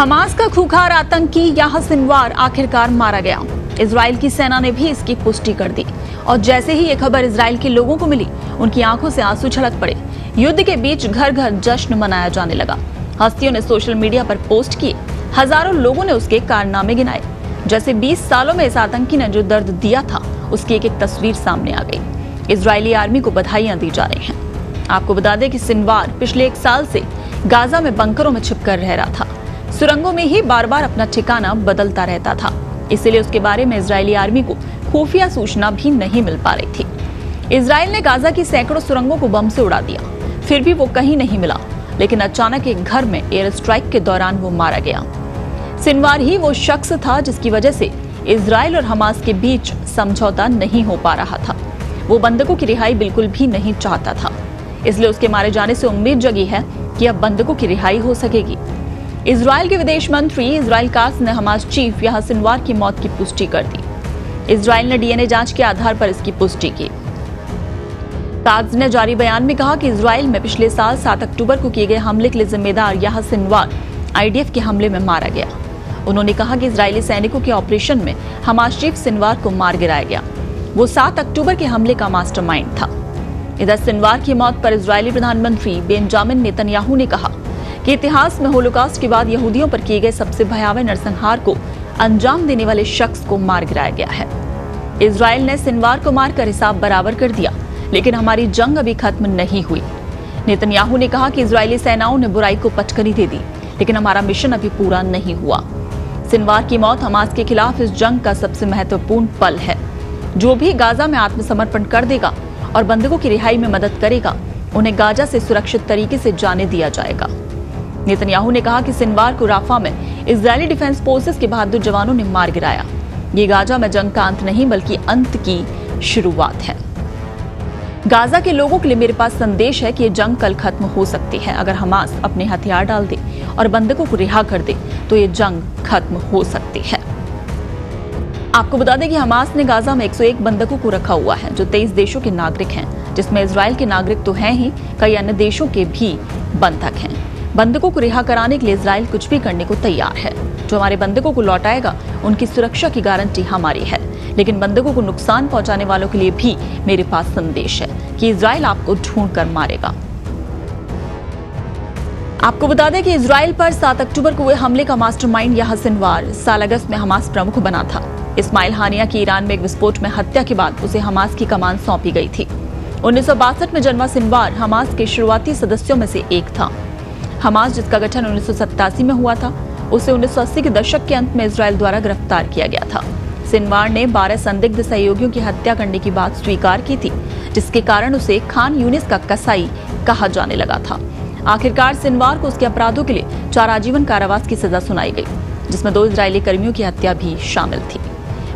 Hamas का खूंखार आतंकी याह्या सिनवार आखिरकार मारा गया। इजराइल की सेना ने भी इसकी पुष्टि कर दी और जैसे ही ये खबर इजराइल के लोगों को मिली, उनकी आंखों से आंसू छलक पड़े। युद्ध के बीच घर घर जश्न मनाया जाने लगा। हस्तियों ने सोशल मीडिया पर पोस्ट किए, हजारों लोगों ने उसके कारनामे गिनाए। जैसे 20 सालों में इस आतंकी ने जो दर्द दिया था, उसकी एक एक तस्वीर सामने आ गई। इजरायली आर्मी को बधाइयां दी जा रही हैं। आपको बता दें कि सिनवार पिछले 1 साल से गाजा में बंकरों में छिपकर रह रहा था। सुरंगों में ही बार बार अपना ठिकाना बदलता रहता था, इसलिए उसके बारे में इजरायली आर्मी को खुफिया सूचना भी नहीं मिल पा रही थी। इजराइल ने गाजा की सैकड़ों सुरंगों को बम से उड़ा दिया, फिर भी वो कहीं नहीं मिला। लेकिन अचानक एक घर में एयर स्ट्राइक के दौरान वो मारा गया। सिनवार ही वो शख्स था जिसकी वजह से इजराइल और हमास के बीच समझौता नहीं हो पा रहा था। वो बंधकों की रिहाई बिल्कुल भी नहीं चाहता था, इसलिए उसके मारे जाने से उम्मीद जगी है कि अब बंधकों की रिहाई हो सकेगी। इजराइल के विदेश मंत्री इजराइल कात्ज ने हमास चीफ याह्या सिनवार की मौत की पुष्टि कर दी। इजराइल ने डीएनए जांच के आधार पर इसकी पुष्टि की। कात्ज ने जारी बयान में कहा कि इजराइल में पिछले साल 7 अक्टूबर को किए गए हमले के लिए जिम्मेदार याह्या सिनवार आईडीएफ के हमले में मारा गया। उन्होंने कहा कि इजरायली सैनिकों के ऑपरेशन में हमास चीफ सिनवार को मार गिराया गया। वो 7 अक्टूबर के हमले का मास्टरमाइंड था। इधर सिनवार की मौत पर इजरायली प्रधानमंत्री बेंजामिन नेतन्याहू ने कहा कि इतिहास में होलोकॉस्ट के बाद यहूदियों पर किए गए सबसे भयावह नरसंहार को अंजाम देने वाले शख्स को मार गिराया गया है। इजराइल ने सिनवार को मारकर हिसाब बराबर कर दिया, लेकिन हमारी जंग अभी खत्म नहीं हुई। नेतन्याहू ने कहा कि इजरायली सेनाओं ने बुराई को पटखनी दे दी, लेकिन हमारा मिशन अभी पूरा नहीं हुआ। सिनवार की मौत हमास के खिलाफ इस जंग का सबसे महत्वपूर्ण पल है। जो भी गाजा में आत्मसमर्पण कर देगा और बंधकों की रिहाई में मदद करेगा, उन्हें गाजा से सुरक्षित तरीके से जाने दिया जाएगा। नेतन्याहू ने कहा कि सिनवार को राफा में इजरायली डिफेंस फोर्सेस के बहादुर जवानों ने मार गिराया। ये गाजा में जंग का अंत नहीं, बल्कि अंत की शुरुआत है। गाजा के लोगों के लिए मेरे पास संदेश है कि ये जंग कल खत्म हो सकती है। अगर हमास अपने हथियार डाल दे और बंधकों को रिहा कर दे, तो ये जंग खत्म हो सकती है। आपको बता दें कि हमास ने गाजा में 101 बंधकों को रखा हुआ है, जो 23 देशों के नागरिक हैं, जिसमें इजराइल के नागरिक तो हैं ही, कई अन्य देशों के भी बंधक हैं। बंधकों को रिहा कराने के लिए इजराइल कुछ भी करने को तैयार है। जो हमारे बंधकों को लौटाएगा, उनकी सुरक्षा की गारंटी हमारी है। लेकिन बंधकों को नुकसान पहुंचाने वालों के लिए भी मेरे पास संदेश है कि इजराइल आपको ढूंढ कर मारेगा। आपको बता दें कि इजराइल पर 7 अक्टूबर को हुए हमले का मास्टरमाइंड याह्या सिनवार साल अगस्त में हमास प्रमुख बना था। इस्माइल हानिया की ईरान में एक विस्फोट में हत्या के बाद उसे हमास की कमान सौंपी गई थी। 1962 में जन्मा सिनवार हमास के शुरुआती सदस्यों में से एक था। हमास, जिसका गठन 1987 में हुआ था, उसे 1980 के दशक के अंत में इजराइल द्वारा गिरफ्तार किया गया था। सिनवार ने 12 संदिग्ध सहयोगियों की हत्या करने की बात स्वीकार की थी, जिसके कारण उसे खान यूनिस का कसाई कहा जाने लगा था। आखिरकार सिनवार को उसके अपराधों के लिए 4 आजीवन कारावास की सजा सुनाई गई, जिसमें 2 इजरायली कर्मियों की हत्या भी शामिल थी।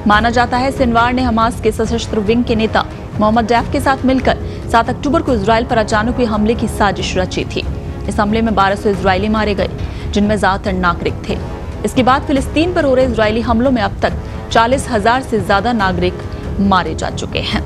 माना जाता है सिनवार ने हमास के सशस्त्र विंग के नेता मोहम्मद डैफ के साथ मिलकर 7 अक्टूबर को इजराइल पर अचानक हुए हमले की साजिश रची थी। इस हमले में 1200 इजरायली मारे गए, जिनमें ज्यादातर नागरिक थे। इसके बाद फिलिस्तीन पर हो रहे इजरायली हमलों में अब तक 40,000 से ज्यादा नागरिक मारे जा चुके हैं।